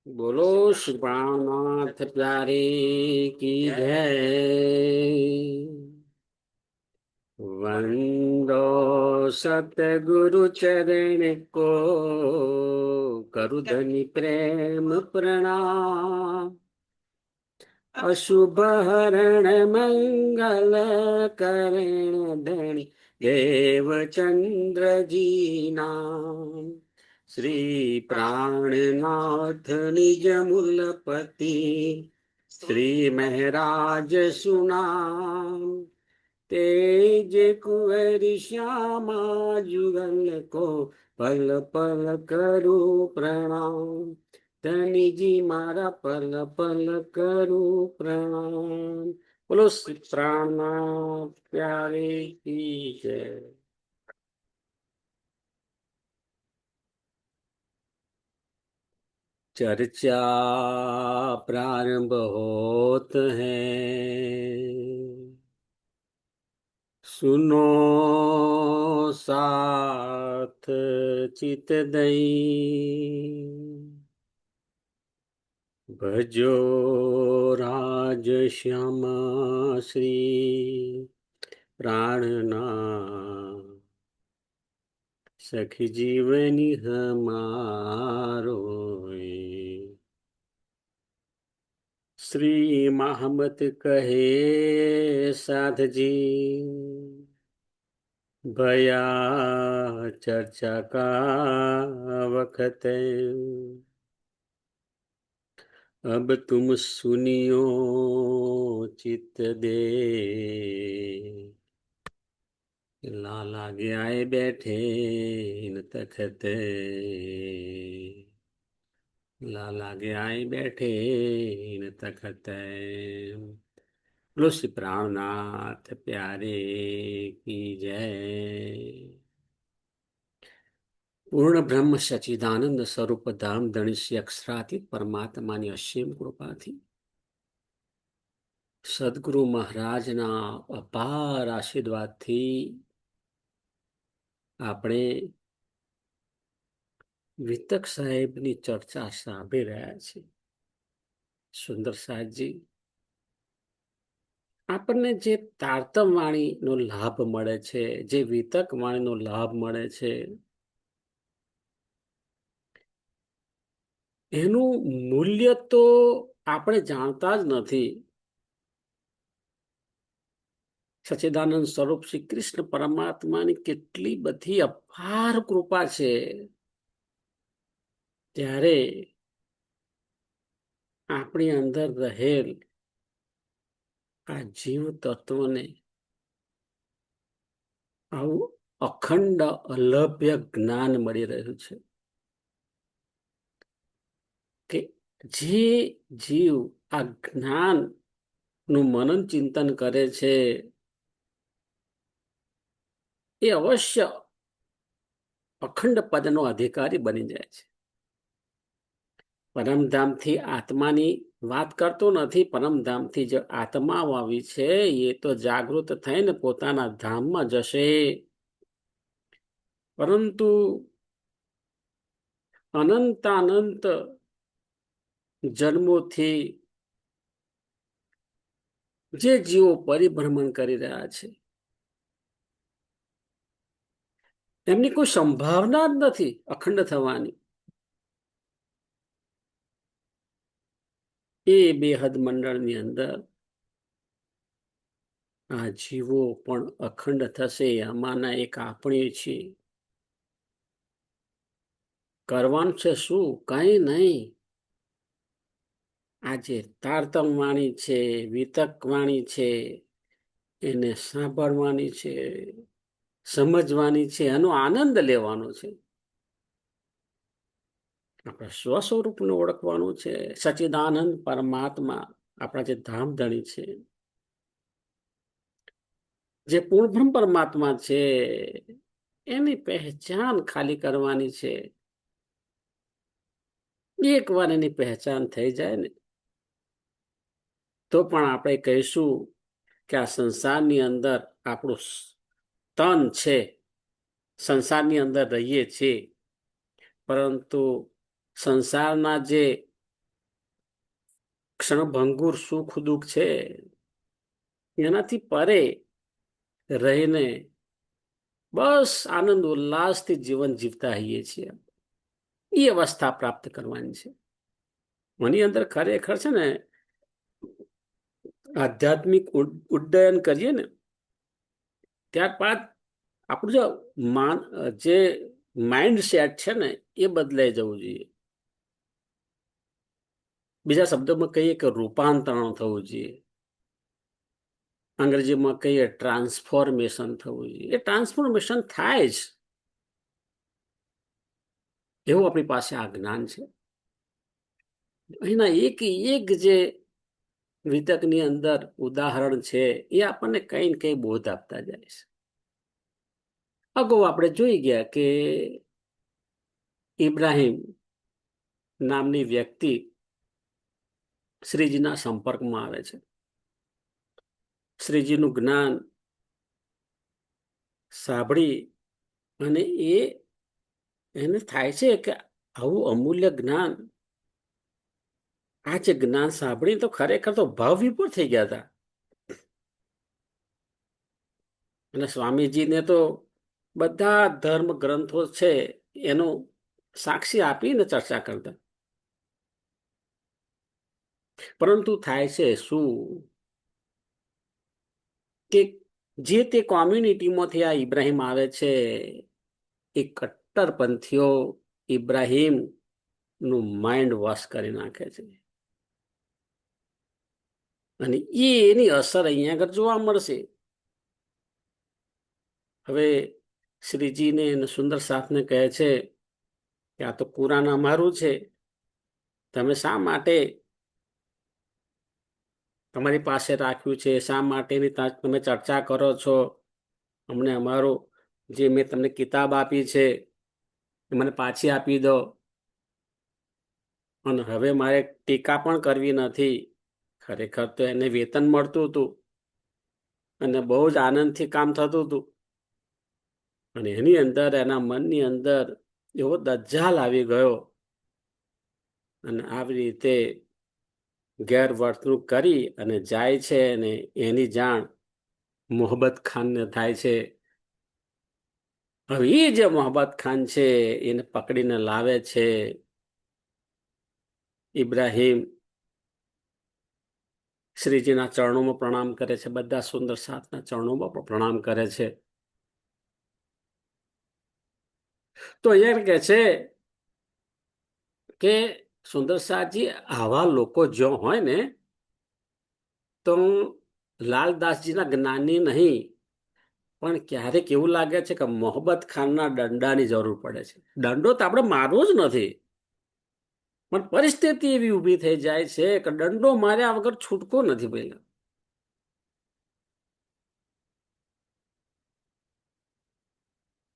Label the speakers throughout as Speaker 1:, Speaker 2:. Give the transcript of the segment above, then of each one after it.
Speaker 1: बोलो श्री प्राणनाथ प्यारे की जय। वंदो सतगुरु चरण को, करुधनि प्रेम प्रणाम। अशुभ हरण मंगल करण धनि देव चंद्र जी नाम। श्री प्राणनाथ निज मूलपति, श्री महराज सुनाम। तेज कुंवर श्यामा जुगल को, पल पल करू प्रणाम। धनी जी मारा पल पल करू प्रणाम। बोलो श्री प्राणनाथ प्यारे की जय। चर्चा प्रारंभ होत है, सुनो साथ चित दई। भजो राज श्यामा श्री प्राणनाथ। सखी जीवनी हमारो, श्री महमत कहे साध जी। भया चर्चा का वखत, अब तुम सुनियो चित दे। लाला आए बैठे न तखत, लाला आए बैठे न तखत। बोलो श्री प्राणनाथ प्यारे की जय। પૂર્ણ બ્રહ્મ સચિદાનંદ સ્વરૂપ ધામ ધણીશ્રી અક્ષરાતીત પરમાત્માની અસીમ કૃપાથી, સદગુરુ મહારાજના અપાર આશીર્વાદથી આપણે વિતક સાહેબની ચર્ચા સાંભળી રહ્યા છીએ. સુંદર સાહેબજી આપણને જે તારતમ વાણીનો લાભ મળે છે, જે વિતક વાણીનો લાભ મળે છે, એનું મૂલ્ય તો આપણે જાણતા જ નથી. સચ્ચિદાનંદ સ્વરૂપ શ્રી કૃષ્ણ પરમાત્માની કેટલી બધી અપાર કૃપા છે, ત્યારે આપણી અંદર રહેલ આ જીવ તત્વને આવું અખંડ અલભ્ય જ્ઞાન મળી રહ્યું છે કે જે જીવ આ જ્ઞાન નું મનન ચિંતન કરે છે, એ અવશ્ય અખંડ પદનો અધિકારી બની જાય છે. પરમધામથી આત્માની વાત કરતો નથી. પરમધામથી જે આત્મા આવી છે, એ તો જાગૃત થઈને પોતાના ધામમાં જશે, પરંતુ અનંતાનંત જન્મોથી જે જીવો પરિભ્રમણ કરી રહ્યા છે, એમની કોઈ સંભાવના જ નથી અખંડ થવાની. એ બેહદ મંડળની અંદર આ જીવો પણ અખંડ થશે. આમાંના એક આપણે છીએ. કરવાનું છે શું? કઈ નહીં. આ જે તારતમ વાણી છે, વિતક વાણી છે, એને સાંભળવાની છે, સમજવાની છે, એનો આનંદ લેવાનો છે. આપણા સ્વસ્વરૂપને ઓળખવાનું છે. સચ્ચિદાનંદ પરમાત્મા આપણા જે ધામધણી છે, જે પૂર્ણબ્રહ્મ પરમાત્મા છે, એની પહેચાન ખાલી કરવાની છે. એક વાર એની પહેચાન થઈ જાય ને, તો પણ આપણે કહીશું કે આ સંસારની અંદર આપણું તન છે, સંસારની અંદર રહીએ છીએ, પરંતુ સંસારના જે ક્ષણભંગુર સુખ દુઃખ છે એનાથી પરે રહીને બસ આનંદ ઉલ્લાસથી જીવન જીવતા હોઈએ છીએ એ અવસ્થા પ્રાપ્ત કરવાની છે. મની અંદર ખરેખર છે ને આધ્યાત્મિક ઉડ્ડયન કરીએ ને ત્યારબાદ આપણું જે માઇન્ડ સેટ છે ને એ બદલાઈ જવું જોઈએ. બીજા શબ્દોમાં કહીએ કે રૂપાંતરણ થવું જોઈએ. અંગ્રેજીમાં કહીએ ટ્રાન્સફોર્મેશન થવું જોઈએ. એ ટ્રાન્સફોર્મેશન થાય જ એવું આપણી પાસે આ જ્ઞાન છે. અહીંના એક જે વિતકની અંદર ઉદાહરણ છે એ આપણને કઈ ને કઈ બોધ આપતા જાય છે. અગાઉ આપણે જોઈ ગયા કે ઇબ્રાહિમ નામની વ્યક્તિ શ્રીજીના સંપર્કમાં આવે છે. શ્રીજીનું જ્ઞાન સાંભળી અને એને થાય છે કે આવું અમૂલ્ય જ્ઞાન, આ જે જ્ઞાન સાંભળી તો ખરેખર તો ભાવ વિભોર થઈ ગયા હતા. અને સ્વામીજીને તો બધા ધર્મ ગ્રંથો છે એનું સાક્ષી આપીને ચર્ચા કરતા. પરંતુ થાય છે શું કે જે તે કોમ્યુનિટીમાંથી આ ઇબ્રાહિમ આવે છે એ કટ્ટરપંથીઓ ઇબ્રાહિમ નું માઇન્ડ વોશ કરી નાખે છે અને એની અસર અહીંયા આગળ જોવા મળશે. હવે શ્રીજીને સુંદર સાથને કહે છે કે આ તો કુરાન અમારું છે, તમે શા માટે તમારી પાસે રાખ્યું છે, શા માટેની તમે ચર્ચા કરો છો? અમને અમારું જે મેં તમને કિતાબ આપી છે એ મને પાછી આપી દો. અને હવે મારે ટીકા પણ કરવી નથી. ખરેખર તો એને વેતન મળતું હતું અને બહુ જ આનંદથી કામ થતું હતું. અને એની અંદર એના મનની અંદર એવો દજ્જાલ આવી ગયો અને આવી રીતે ગેરવર્તણૂક કરી અને જાય છે અને એની જાણ મોહબ્બત ખાનને થાય છે. હવે એ જે મોહબ્બત ખાન છે એને પકડીને લાવે છે. ઇબ્રાહિમ શ્રીજીના ચરણોમાં પ્રણામ કરે છે, બધા સુંદર સાથના ચરણોમાં પણ પ્રણામ કરે છે. તો અહીંયા કહે છે કે સુંદર સાહજી આવા લોકો જો હોય ને તો લાલદાસજીના જ્ઞાની નહીં, પણ ક્યારેક એવું લાગે છે કે મોહબ્બત ખાનના દંડાની જરૂર પડે છે. દંડો તો આપણે મારવો જ નથી, પણ પરિસ્થિતિ એવી ઊભી થઈ જાય છે કે દંડો માર્યા વગર છૂટકો નથી. પહેલા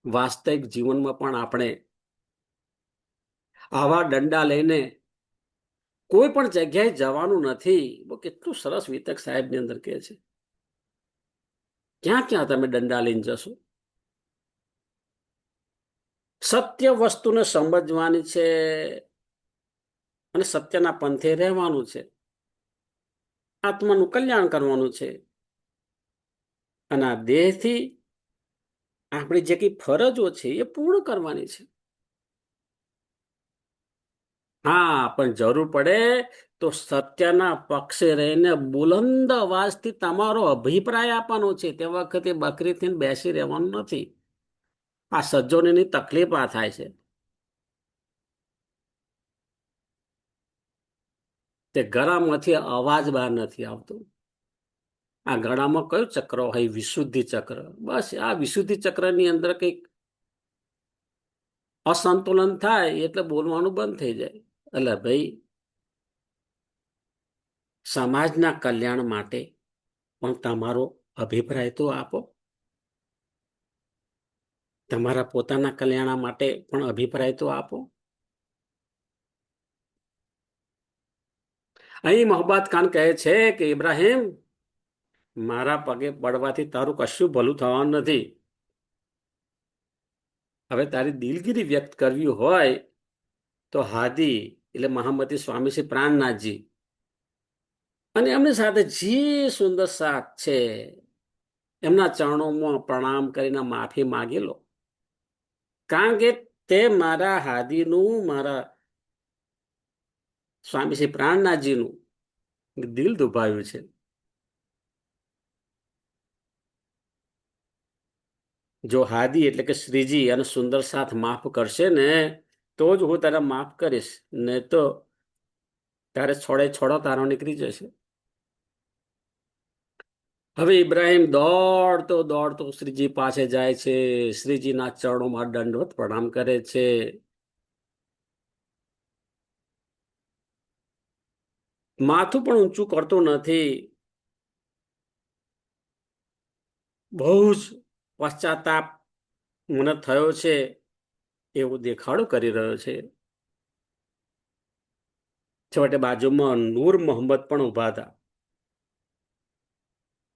Speaker 1: વાસ્તવિક જીવનમાં પણ આપણે આવા દંડા લઈને કોઈ પણ જગ્યાએ જવાનું નથી. કેટલું સરસ વિતક સાહેબની અંદર કહે છે, ક્યાં ક્યાં તમે દંડા લઈને જશો? સત્ય વસ્તુને સમજવાની છે અને સત્યના પંથે રહેવાનું છે. આત્માનું કલ્યાણ કરવાનું છે અને આ દેહથી આપણી જે કઈ ફરજો છે એ પૂર્ણ કરવાની છે. હા, પણ જરૂર પડે તો સત્યના પક્ષે રહીને બુલંદ અવાજથી તમારો અભિપ્રાય આપવાનો છે. તે વખતે બકરીથી બેસી રહેવાનું નથી. આ સજ્જનોની તકલીફ આ થાય છે. તે ગળામાંથી અવાજ બહાર નથી આવતો. આ ગળામાં કયું ચક્ર હોય? વિશુદ્ધિ ચક્ર. બસ આ વિશુદ્ધિ ચક્રની અંદર કંઈક અસંતુલન થાય એટલે બોલવાનું બંધ થઈ જાય. એટલે ભાઈ, સમાજના કલ્યાણ માટે પણ તમારો અભિપ્રાય તો આપો. તમારા પોતાના કલ્યાણ માટે પણ અભિપ્રાય તો આપો. અહીં મોહબ્બત ખાન કહે છે કે ઇબ્રાહિમ, મારા પગે પડવાથી તારું કશું ભલું થવાનું નથી. હવે તારી દિલગીરી વ્યક્ત કરવી હોય તો હાદી એટલે મહામતી સ્વામી શ્રી પ્રાણનાથજી અને એમની સાથે જે સુંદર સાથ છે એમના ચરણોમાં પ્રણામ કરીને માફી માગી લો, કારણ કે તે મારા હાદીનું, મારા સ્વામી શ્રી પ્રાણનાથજીનું દિલ દુભાવ્યું છે. જો હાદી એટલે કે શ્રીજી અને સુંદર સાથ માફ કરશે ને તો જ હું તને માફ કરીશ, ને તો તારે છોડે છોડો તારો નીકળી જશે. હવે ઇબ્રાહિમ દોડતો દોડતો શ્રીજી પાસે જાય છે, શ્રીજીના ચરણોમાં દંડવત પ્રણામ કરે છે. માથું પણ ઊંચું કરતો નથી, બહુ જ પશ્ચાતાપ મને થયો છે એવું દેખાડો કરી રહ્યો છે. છેવટે બાજુમાં નૂર મોહમ્મદ પણ ઉભા હતા.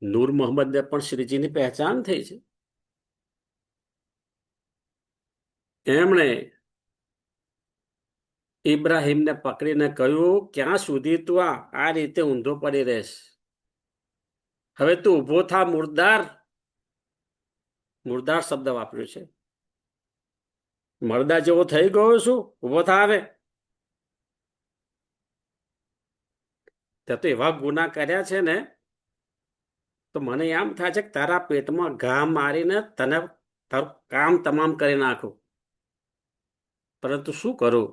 Speaker 1: નૂર મોહમ્મદને પણ શ્રીજીની પહેચાન થઈ છે. એમણે ઇબ્રાહિમને પકડીને કહ્યું, ક્યાં સુધી તું આ રીતે ઊંધો પડી રહેશ? હવે તું ઉભો થા મુર્દાર. મુર્દાર શબ્દ વાપર્યો છે. મરદા જેવો થઈ ગયો છું, ઉભો થા હવે. તે તો એવા ગુના કર્યા છે ને, તો મને એમ થાય છે કે તારા પેટમાં ઘા મારીને તને તારું કામ તમામ કરી નાખું, પરંતુ શું કરું?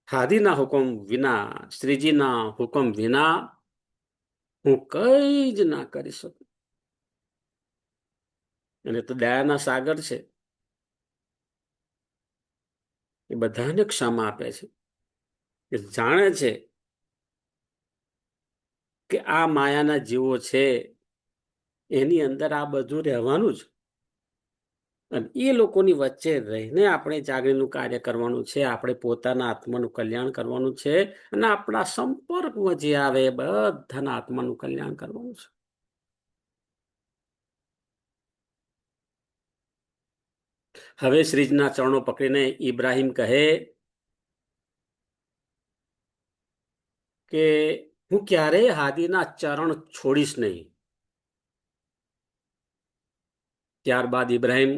Speaker 1: હાદીના હુકમ વિના, શ્રીજીના હુકમ વિના હું કઈ જ ના કરી શકું. અને તો દયાના સાગર છે, એ બધાને ક્ષમા આપે છે. એ જાણે છે કે આ માયાના જીવો છે, એની અંદર આ બધું રહેવાનું જ. અને એ લોકોની વચ્ચે રહીને આપણે જાગણીનું કાર્ય કરવાનું છે. આપણે પોતાના આત્માનું કલ્યાણ કરવાનું છે, અને આપણા સંપર્કમાં જે આવે એ બધાના આત્માનું કલ્યાણ કરવાનું છે. હવે શ્રીજીના ચરણો પકડીને ઇબ્રાહિમ કહે કે હું ક્યારેય હાદીના ચરણ છોડીશ નહીં. ત્યારબાદ ઇબ્રાહિમ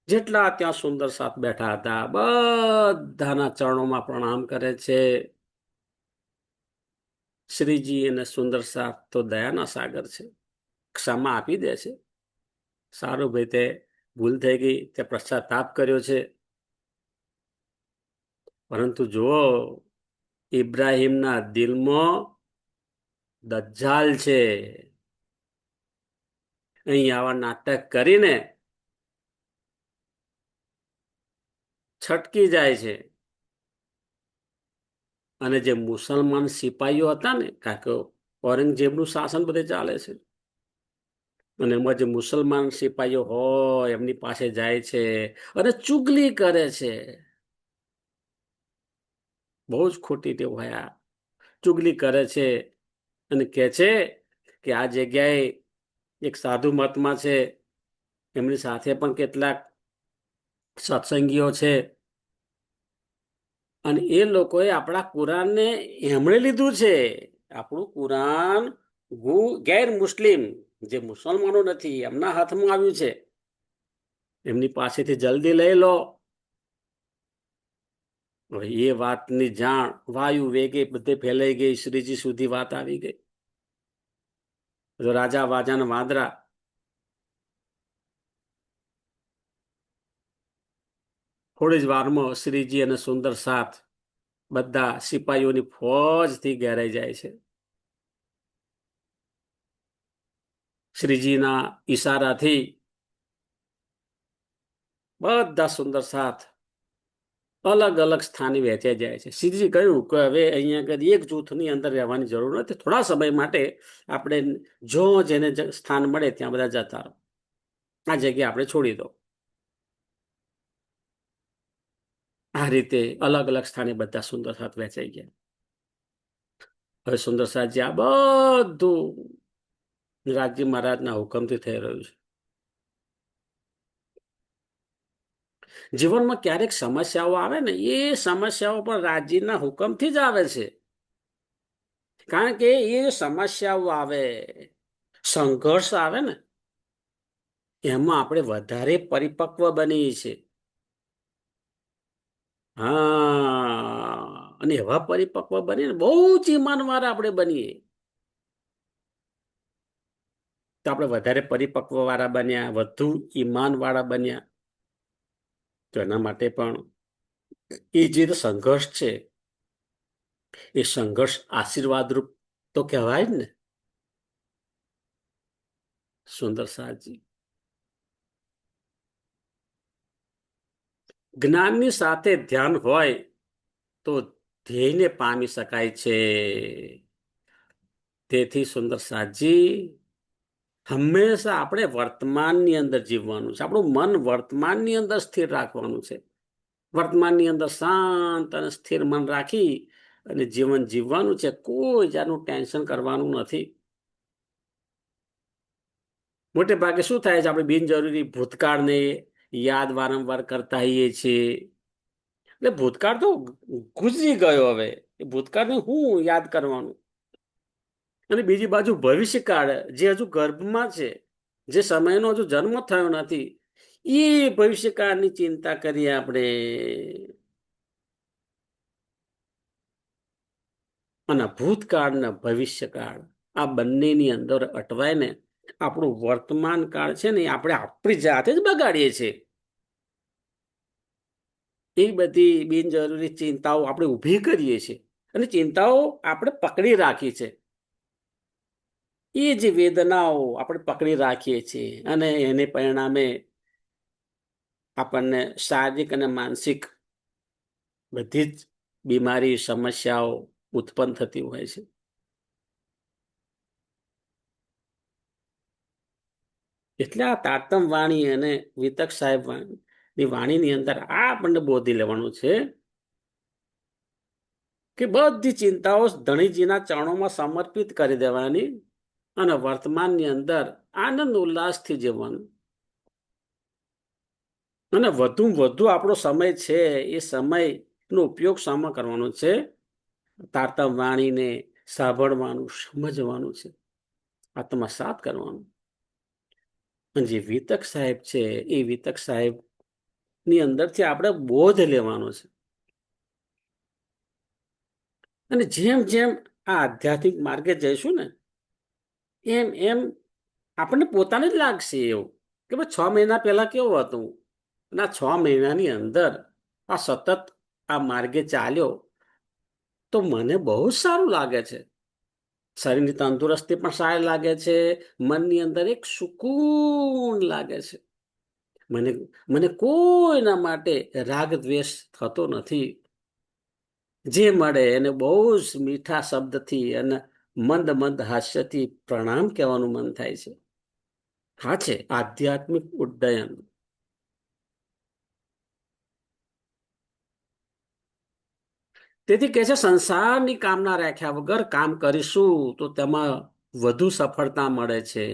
Speaker 1: જેટલા ત્યાં સુંદર સાથ બેઠા હતા બધાના ચરણોમાં પ્રણામ કરે છે. શ્રીજી અને સુંદર સાથ તો દયાના સાગર છે, ક્ષમા આપી દે છે. સારું ભાઈ, તે ભૂલ થઈ ગઈ, તે પશ્ચાતાપ કર્યો છે. પરંતુ જુઓ, ઇબ્રાહિમના દિલમાં દજ્જાલ છે. અહીં આવા નાટક કરીને છટકી જાય છે. અને જે મુસલમાન સિપાહીઓ હતા ને, કારણ કે ઔરંગઝેબનું શાસન બધે ચાલે છે, અને એમાં જે મુસલમાન સિપાહીઓ હોય એમની પાસે જાય છે અને ચુગલી કરે છે. બહુ જ ખોટી ટેવ હોય આ. ચુગલી કરે છે અને કહે છે કે આ જગ્યાએ એક સાધુ મહાત્મા છે, એમની સાથે પણ કેટલાક સત્સંગીઓ છે, અને એ લોકોએ આપણા કુરાનને એમણે લીધું છે. આપણું કુરાન ગેર મુસ્લિમ, જે મુસલમાનો નથી, એમના હાથમાં આવ્યું છે. એમની પાસેથી જલ્દી લઈ લો. એ વાતની જાણ વાયુ વેગે બધે ફેલાઈ ગઈ. શ્રીજી સુધી વાત આવી ગઈ. રાજા વાજાના વાંદરા થોડી જ વારમાં શ્રીજી અને સુંદર સાથ બધા સિપાહીઓની ફોજથી ઘેરાઈ જાય છે. શ્રીજીના ઈશારાથી બધા સુંદર સાથ અલગ અલગ સ્થાને વહેંચાઈ જાય છે. શ્રીજી કહ્યું કે હવે અહીંયા આગળ એક જૂથની અંદર રહેવાની જરૂર નથી. થોડા સમય માટે આપણે જો જેને સ્થાન મળે ત્યાં બધા જતા રહો. આ જગ્યા આપણે છોડી દો. આ રીતે અલગ અલગ સ્થાને બધા સુંદર સાથ વહેંચાઈ ગયા. હવે સુંદર સાથજી આ બધું રાજજી મહારાજના હુકમથી થઈ રહ્યું છે. જીવનમાં ક્યારેક સમસ્યાઓ આવે ને, એ સમસ્યાઓ પણ રાજજીના હુકમથી જ આવે છે. કારણ કે એ સમસ્યાઓ આવે, સંઘર્ષ આવે ને, એમાં આપણે વધારે પરિપક્વ બનીએ છીએ. હા, અને એવા પરિપક્વ બનીએ ને, બહુ જ ઈમાનવાર આપણે બનીએ, તો આપણે વધારે પરિપક્વ વાળા બન્યા, વધુ ઈમાન વાળા બન્યા. તો એના માટે પણ એ જે સંઘર્ષ છે, એ સંઘર્ષ આશીર્વાદરૂપ તો કહેવાય જ ને. સુંદર સાજી, જ્ઞાનની સાથે ધ્યાન હોય તો ધ્યેયને પામી શકાય છે. તેથી સુંદર સાજી, હંમેશા આપણે વર્તમાનની અંદર જીવવાનું છે. આપણું મન વર્તમાનની અંદર સ્થિર રાખવાનું છે. વર્તમાનની અંદર શાંત અને સ્થિર મન રાખી અને જીવન જીવવાનું છે. કોઈ જાતનું ટેન્શન કરવાનું નથી. મોટે ભાગે શું થાય છે, આપણે બિનજરૂરી ભૂતકાળને યાદ વારંવાર કરતા હોઈએ છીએ. એટલે ભૂતકાળ તો ગુજરી ગયો, હવે એ ભૂતકાળને હું યાદ કરવાનું. અને બીજી બાજુ ભવિષ્યકાળ જે હજુ ગર્ભમાં છે, જે સમયનો હજુ જન્મ થયો નથી, એ ભવિષ્યકાળની ચિંતા કરીએ આપણે. અને ભૂતકાળ ને ભવિષ્યકાળ, આ બંનેની અંદર અટવાય ને આપણું વર્તમાન કાળ છે ને, આપણે આપણી જાતે જ બગાડીએ છીએ. એ બધી બિનજરૂરી ચિંતાઓ આપણે ઊભી કરીએ છીએ, અને ચિંતાઓ આપણે પકડી રાખી છે. એ જે વેદનાઓ આપણે પકડી રાખીએ છીએ, અને એને પરિણામે આપણને શારીરિક અને માનસિક બધી જ બીમારી, સમસ્યાઓ ઉત્પન્ન થતી હોય છે. એટલે આ તારતમ વાણી અને વિતક સાહેબ ની વાણીની અંદર આ આપણને બોધી લેવાનું છે કે બધી ચિંતાઓ ધણીજીના ચરણોમાં સમર્પિત કરી દેવાની, અને વર્તમાનની અંદર આનંદ ઉલ્લાસથી જીવવાનું. અને વધુ વધુ આપણો સમય છે, એ સમયનો ઉપયોગ શામાં કરવાનો છે? તારતમ વાણીને સાંભળવાનું, સમજવાનું છે, આત્મસાત કરવાનું. અને જે વિતક સાહેબ છે, એ વિતક સાહેબ ની અંદરથી આપણે બોધ લેવાનો છે. અને જેમ જેમ આ આધ્યાત્મિક માર્ગે જઈશું ને, એમ એમ આપણને પોતાને જ લાગશે એવું કે ભાઈ 6 મહિના પહેલા કેવું હતું, અને આ 6 મહિનાની અંદર આ સતત આ માર્ગે ચાલ્યો તો મને બહુ જ સારું લાગે છે. શરીરની તંદુરસ્તી પણ સારી લાગે છે, મનની અંદર એક સુકૂન લાગે છે. મને મને કોઈના માટે રાગ દ્વેષ થતો નથી. જે મળે એને બહુ જ મીઠા શબ્દથી અને મંદ મંદ હાસ્યથી પ્રણામ કહેવાનું મન થાય છે. હા, છે આધ્યાત્મિક ઉડ્ડયન. તેથી કે છે, સંસારની કામના રાખ્યા વગર કામ કરીશું તો તેમાં વધુ સફળતા મળે છે.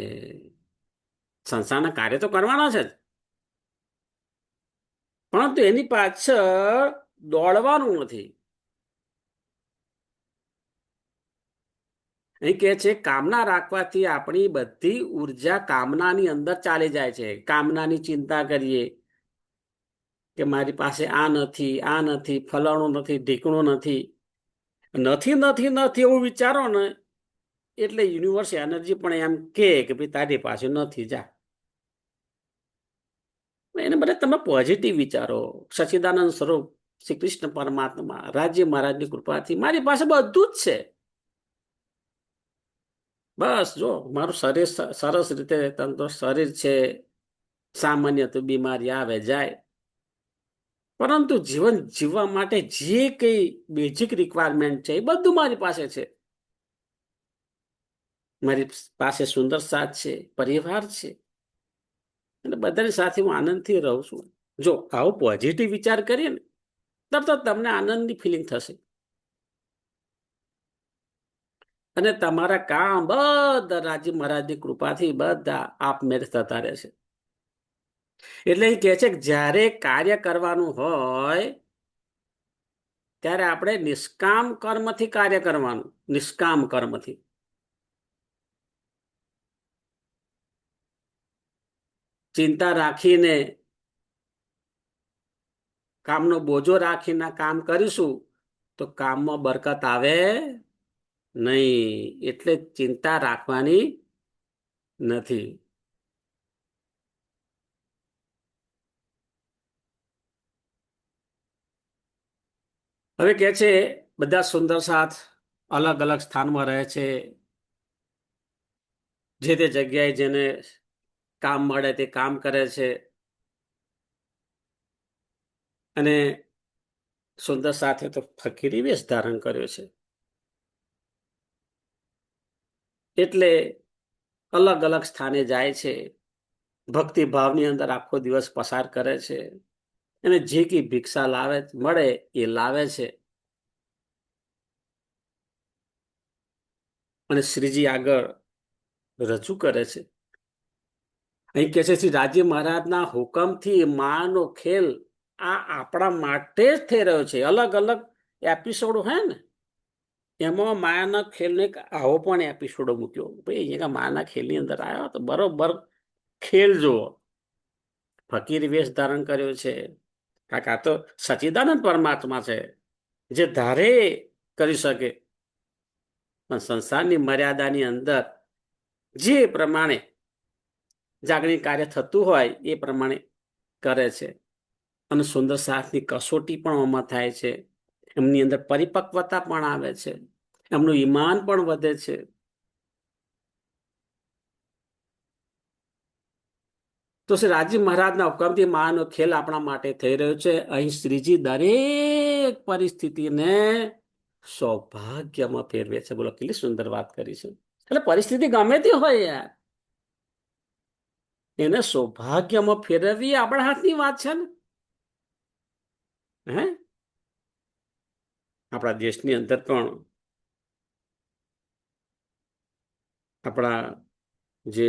Speaker 1: સંસારના કાર્ય તો કરવાના છે જ, પરંતુ એની પાછળ દોડવાનું નથી. અહીં કે છે, કામના રાખવાથી આપણી બધી ઉર્જા કામનાની અંદર ચાલી જાય છે. કામનાની ચિંતા કરીએ કે મારી પાસે આ નથી, આ નથી, ફલાણું નથી, ઢીકણું નથી, નથી નથી નથી એવું વિચારો ને, એટલે યુનિવર્સ એનર્જી પણ એમ કે ભાઈ તારી પાસે નથી, જા. એને બદલે તમે પોઝિટિવ વિચારો. સચ્ચિદાનંદ સ્વરૂપ શ્રી કૃષ્ણ પરમાત્મા રાજ્ય મહારાજની કૃપાથી મારી પાસે બધું જ છે. બસ જો મારું શરીર સરસ રીતે તંદુરસ્ત શરીર છે, સામાન્ય તો બીમારી આવે જાય, પરંતુ જીવન જીવવા માટે જે કઈ બેઝિક રિક્વાયરમેન્ટ છે, એ બધું મારી પાસે છે. મારી પાસે સુંદર સાથ છે, પરિવાર છે, અને બધાની સાથે હું આનંદથી રહું છું. જો આવો પોઝિટિવ વિચાર કરીએ ને, તરત જ તમને આનંદની ફિલિંગ થશે, અને તમારા કામ બધા રાજી મહારાજની કૃપાથી બધા આપમેળે થતા રહેશે. એટલે એ કહે છે કે જ્યારે કાર્ય કરવાનું હોય ત્યારે આપણે નિષ્કામ કર્મથી કાર્ય કરવાનું, નિષ્કામ કર્મથી. ચિંતા રાખીને, કામનો બોજો રાખીને કામ કરીશું તો કામમાં બરકત આવે નહીં. એટલે ચિંતા રાખવાની નથી. હવે કે છે બધા સુંદર સાથ અલગ અલગ સ્થાનમાં રહે છે. જે તે જગ્યાએ જેને કામ મળે તે કામ કરે છે. અને સુંદર સાથે તો ફકીરી વેશ ધારણ કર્યો છે. એટલે અલગ અલગ સ્થાને જાય છે. ભક્તિ ભાવની અંદર આખો દિવસ પસાર કરે છે. અને જે કઈ ભિક્ષા લાવે મળે એ લાવે છે. અને શ્રીજી આગળ રજૂ કરે છે. અહીં કે છે શ્રી રાજી મહારાજના હુકમથી માનો ખેલ આ આપણા માટે જ થઈ રહ્યો છે. અલગ અલગ એપિસોડ હોય ને, એમાં માયાના ખેલને આવો પણ એપિસોડો મૂક્યો. ભાઈ અહીંયા માયાના ખેલની અંદર આવ્યો તો બરોબર ખેલ જુઓ. ફકીર વેશ ધારણ કર્યો છે. કાકા તો સચિદાનંદ પરમાત્મા છે, જે ધારે કરી શકે. પણ સંસારની મર્યાદાની અંદર જે પ્રમાણે જાગણી કાર્ય થતું હોય એ પ્રમાણે કરે છે. અને સુંદર સાથની કસોટી પણ આમાં થાય છે. એમની અંદર પરિપક્વતા પણ આવે છે. એમનું ઈમાન પણ વધે છે. તો શ્રી રાજી મહારાજના હુકમથી માનો ખેલ આપણા માટે થઈ રહ્યો છે. અહીં શ્રીજી દરેક પરિસ્થિતિને સૌભાગ્યમાં ફેરવે છે. બોલો કેટલી સુંદર વાત કરી છે. એટલે પરિસ્થિતિ ગમે તે હોય યાર, એને સૌભાગ્યમાં ફેરવવી આપણા હાથની વાત છે ને. હે આપણા દેશની અંદર પણ આપણા જે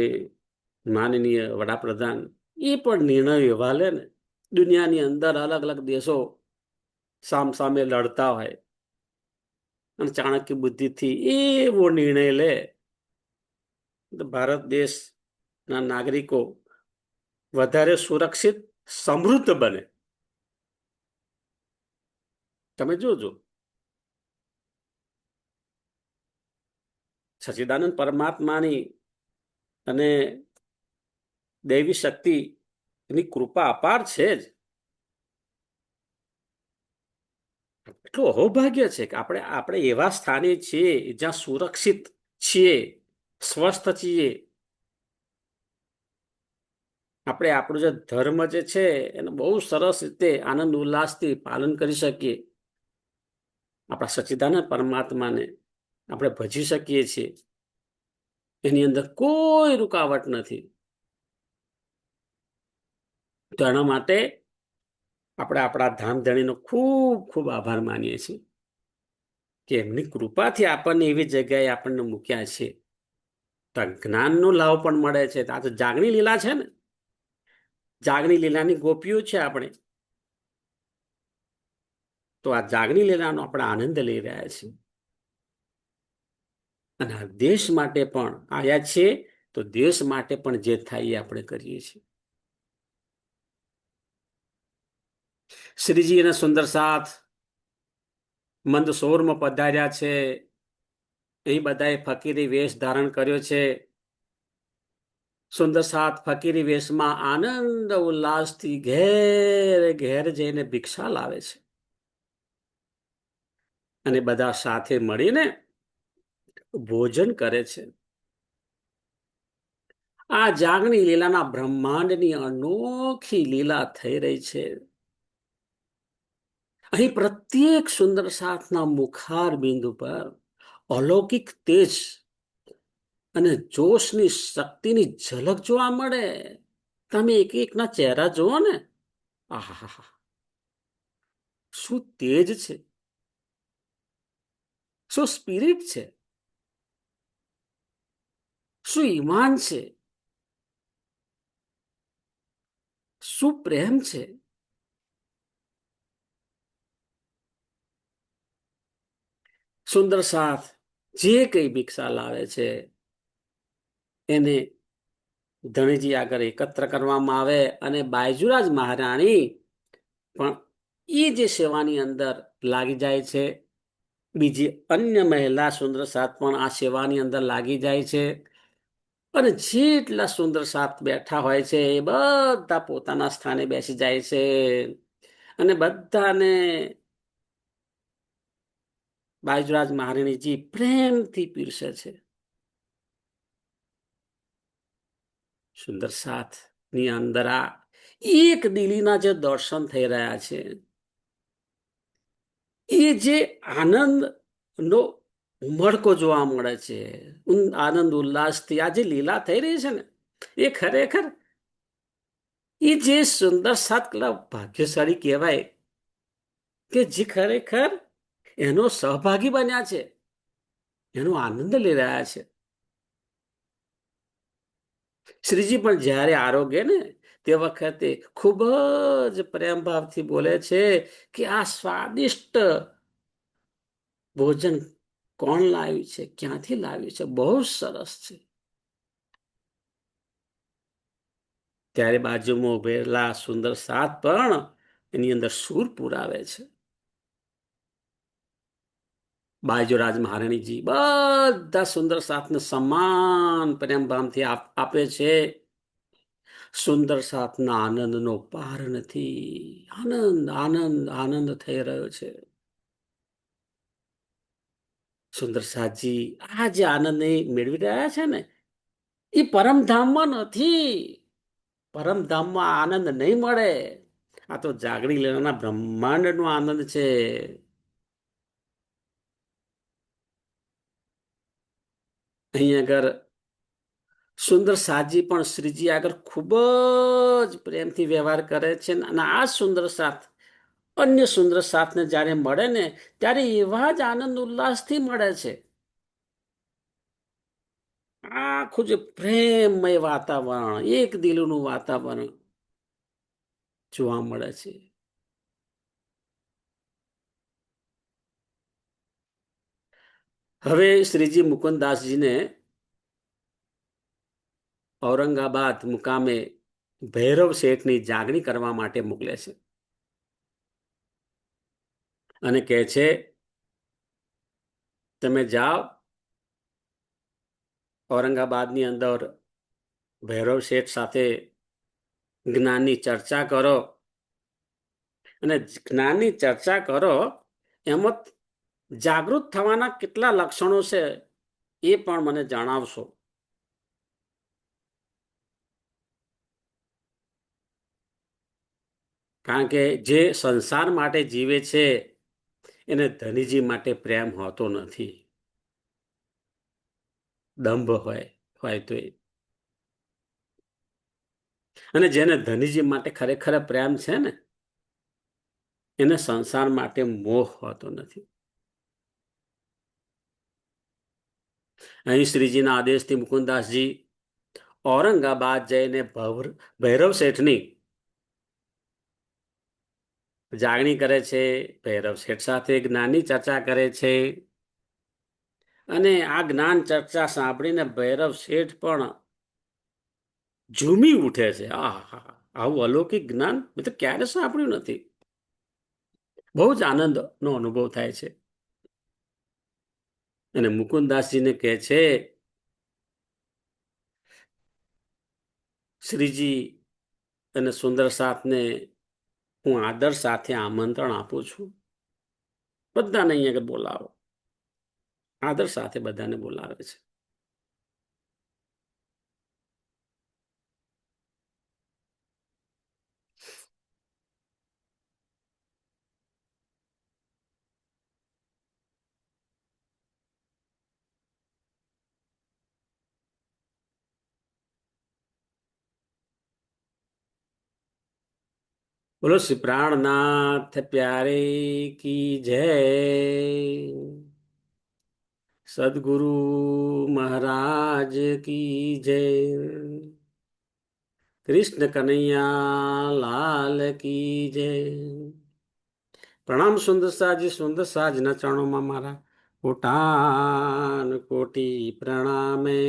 Speaker 1: માનનીય વડાપ્રધાન એ પણ નિર્ણયો એવા લે ને, દુનિયાની અંદર અલગ અલગ દેશો સામ સામે લડતા હોય અને ચાણક્ય બુદ્ધિથી એવો નિર્ણય લે ભારત દેશના નાગરિકો વધારે સુરક્ષિત સમૃદ્ધ બને. તમે જોજો સચિદાનંદ પરમાત્માની અને દૈવી શક્તિ એની કૃપા અપાર છે જ. એટલું અહોભાગ્ય છે કે આપણે એવા સ્થાને છીએ જ્યાં સુરક્ષિત છીએ, સ્વસ્થ છીએ. આપણે આપણું જે ધર્મ જે છે એને બહુ સરસ રીતે આનંદ ઉલ્લાસથી પાલન કરી શકીએ. આપણા સચ્ચિદાનંદ પરમાત્માને આપણે ભજી શકીએ છીએ. એની અંદર કોઈ રૂકાવટ નથી. તો એના માટે આપણે આપણા ધામધણીનો ખૂબ ખૂબ આભાર માનીએ છીએ કે એમની કૃપાથી આપણને એવી જગ્યાએ આપણને મૂક્યા છે. તો જ્ઞાનનો લાભ પણ મળે છે. આ તો જાગણી લીલા છે ને, જાગણી લીલાની ગોપીઓ છે આપણે. તો આ જાગણી લીલાનો આપણે આનંદ લઈ રહ્યા છીએ. અને આ દેશ માટે પણ આવ્યા છીએ તો દેશ માટે પણ જે થાય એ આપણે કરીએ છીએ. શ્રીજી અને સુંદર સાથ મંદસોરમાં પધાર્યા છે. અહીં બધાએ ફકીરી વેશ ધારણ કર્યો છે. સુંદર સાથ ફકીરી વેશમાં આનંદ ઉલ્લાસથી ઘેર ઘેર જઈને ભિક્ષા લાવે છે. અને બધા સાથે મળીને ભોજન કરે છે. આ જાગણી લીલાના બ્રહ્માંડની અનોખી લીલા થઈ રહી છે. અહીં પ્રત્યેક સુંદર સાથના મુખાર બિંદુ પર અલૌકિક તેજ અને જોશની શક્તિની ઝલક જોવા મળે. તમે એક એકના ચહેરા જુઓ ને, આહા, શું તેજ છે, શું સ્પિરિટ છે, શું ઈમાન છે, શું પ્રેમ છે. સુંદર સાથ જે કઈ ભિક્ષા લાવે છે એને ધણીજી આગળ એકત્ર કરવામાં આવે અને બાયજુરાજ મહારાણી પણ એ જે સેવાની અંદર લાગી જાય છે. બીજી અન્ય મહિલા સુંદર સાથ પણ આ સેવાની અંદર લાગી જાય છે અને જેટલા સુંદર સાથ બેઠા હોય છે એ બધા પોતાના સ્થાને બેસી જાય છે અને બધાને બાયજુરાજ મહારાણીજી પ્રેમથી પીરસે છે. સુંદર સાથ ની અંદર આ એક દિલીના જે દર્શન થઈ રહ્યા છે એ જે આનંદ નો ઉમળકો જોવા મળે છે, આનંદ ઉલ્લાસથી આ જે લીલા થઈ રહી છે ને એ ખરેખર એ જે સુંદર સાત કલા ભાગ્યશાળી કહેવાય કે જે ખરેખર એનો સહભાગી બન્યા છે, એનો આનંદ લઈ રહ્યા છે. શ્રીજી પણ જ્યારે આરોગ્ય ને તે વખતે ખૂબ જ પ્રેમ ભાવથી બોલે છે કે આ સ્વાદિષ્ટ ભોજન કોણ લાવ્યું છે, ક્યાંથી લાવ્યું છે, બહુ સરસ છે. ત્યારે બાજુમાં ઉભેલા સુંદર સાત પણ એની અંદર સૂર પુરાવે છે. બાયજુરાજ મહારાણીજી બધા સુંદર સાથને સમાન પ્રેમ ભાવથી આપે છે. સુંદર સાથના આનંદનો પાર નથી. આનંદ આનંદ આનંદ થઈ રહ્યો છે. સુંદર સાજી આ જે આનંદ મેળવી રહ્યા છે ને એ પરમધામમાં નથી. પરમધામમાં આનંદ નહીં મળે. આ તો જાગણી લેવાના બ્રહ્માંડ નો આનંદ છે. અહીં આગળ સુંદર સાજી પણ શ્રીજી આગળ ખૂબ જ પ્રેમથી વ્યવહાર કરે છે અને આ સુંદર સાથ અન્ય સુંદર સાથને જ્યારે મળે ને ત્યારે એવા જ આનંદ ઉલ્લાસથી મળે છે. આખું જે પ્રેમમય વાતાવરણ, એક દિલનું વાતાવરણ જોવા મળે છે. હવે શ્રીજી મુકુદાસજીને ઔરંગાબાદ મુકામે ભૈરવ શેઠની જાગણી કરવા માટે મોકલે છે અને કહે છે તમે જાઓ ઔરંગાબાદની અંદર ભૈરવ શેઠ સાથે જ્ઞાનની ચર્ચા કરો અને જ્ઞાનની ચર્ચા કરો એમાં જાગૃત થવાના કેટલા લક્ષણો છે એ પણ મને જણાવશો. કારણ કે જે સંસાર માટે જીવે છે એને ધનીજી માટે પ્રેમ હોતો નથી. દંભ હોય તો અને જેને ધનીજી માટે ખરેખર પ્રેમ છે ને એને સંસાર માટે મોહ હોતો નથી. અહીં શ્રીજીના આદેશથી મુકુદાસજી ઔરંગાબાદ જઈને ભૈરવ શેઠની જાગણી કરે છે. ભૈરવ શેઠ સાથે જ્ઞાનની ચર્ચા કરે છે અને આ જ્ઞાન ચર્ચા સાંભળીને ભૈરવ શેઠ પણ ઝૂમી ઉઠે છે. આવું અલૌકિક જ્ઞાન મેં તો ક્યારે સાંભળ્યું નથી. બહુ જ આનંદનો અનુભવ થાય છે અને મુકુદાસજીને કહે છે શ્રીજી અને સુંદર સાથને હું આદર સાથે આમંત્રણ આપું છું. બધાને અહીંયા બોલાવો. આદર સાથે બધાને બોલાવે છે. બોલો શ્રી પ્રાણનાથ પ્યારે કી જય. સદગુરુ મહારાજ કી જય. કૃષ્ણ કનૈયા લાલ કી જય. પ્રણામ સુંદર સાજી. સુંદર સાજના ચરણોમાં મારા કોટાન કોટી પ્રણામે.